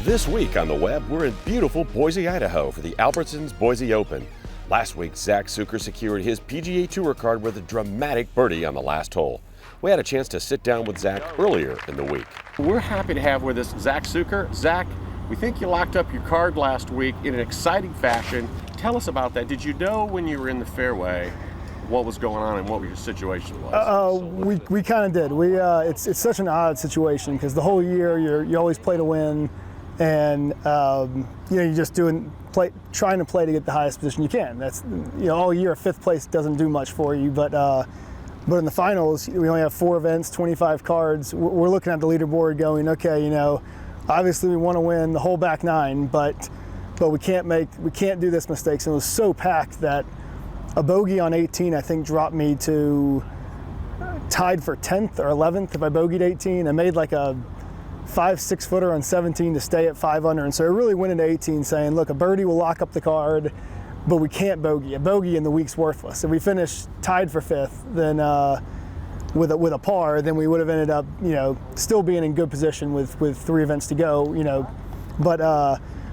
This week on the web, we're in beautiful Boise, Idaho for the Albertsons Boise Open. Last week, Zack Sucher secured his PGA TOUR card with a dramatic birdie on the last hole. We had a chance to sit down with Zack earlier in the week. We're happy to have with us Zack Sucher. Zack, we think you locked up your card last week in an exciting fashion. Tell us about that. Did you know when you were in the fairway what was going on and what your situation was? We kind of did. It's such an odd situation because the whole year you always play to win, and you're just trying to play to get the highest position you can. That's all year. Fifth place doesn't do much for you, but in the finals we only have 4 events, 25 cards. We're looking at the leaderboard, going, okay, obviously we want to win the whole back 9, but we can't do this mistake. So it was so packed that a bogey on 18, I think, dropped me to tied for 10th or 11th if I bogeyed 18. I made like a 5-6 footer on 17 to stay at 5 under, and so I really went into 18 saying, look, a birdie will lock up the card, but we can't bogey. A bogey in the week's worthless. If we finish tied for 5th, then with a par, then we would have ended up still being in good position with 3 events to go.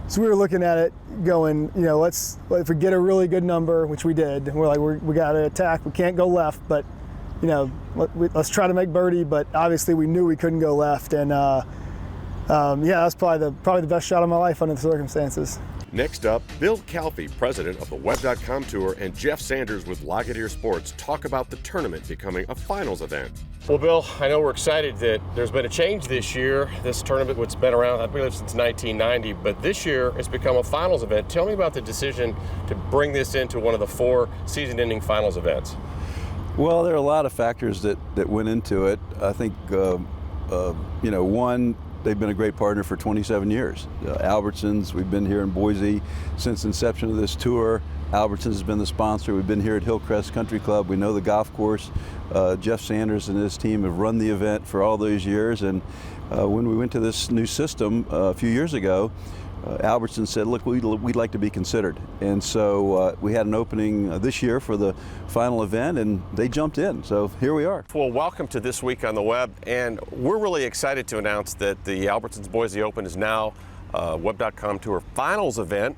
So we were looking at it going, if we get a really good number, which we did, we're like, we got to attack. We can't go left, but let's try to make birdie. But obviously we knew we couldn't go left, and that's probably the best shot of my life under the circumstances. Next up, Bill Calfee, president of the Web.com Tour, and Jeff Sanders with Lagunier Sports talk about the tournament becoming a finals event. Well, Bill, I know we're excited that there's been a change this year. This tournament, which has been around, I believe, since 1990, but this year it's become a finals event. Tell me about the decision to bring this into one of the 4 season-ending finals events. Well, there are a lot of factors that went into it. I think, one, they've been a great partner for 27 years. Albertsons, we've been here in Boise since inception of this tour. Albertsons has been the sponsor. We've been here at Hillcrest Country Club. We know the golf course. Jeff Sanders and his team have run the event for all those years. And when we went to this new system a few years ago, Albertsons said, look, we'd like to be considered. And so we had an opening this year for the final event, and they jumped in. So here we are. Well, welcome to This Week on the Web. And we're really excited to announce that the Albertsons Boise Open is now a Web.com Tour finals event.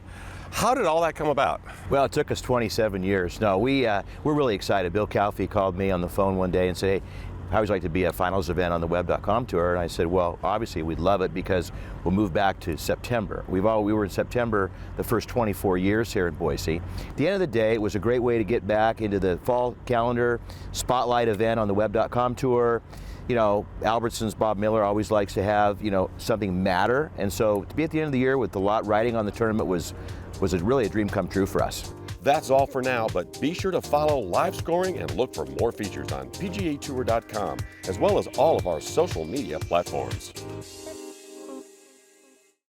How did all that come about? Well, it took us 27 years. No, we're really excited. Bill Calfee called me on the phone one day and said, hey, how would you like to be a finals event on the Web.com Tour? And I said, well, obviously we'd love it because we'll move back to September. We were in September the first 24 years here in Boise. At the end of the day, it was a great way to get back into the fall calendar, spotlight event on the Web.com Tour. Albertsons, Bob Miller always likes to have, something matter. And so to be at the end of the year with a lot riding on the tournament was really a dream come true for us. That's all for now, but be sure to follow live scoring and look for more features on PGATour.com, as well as all of our social media platforms.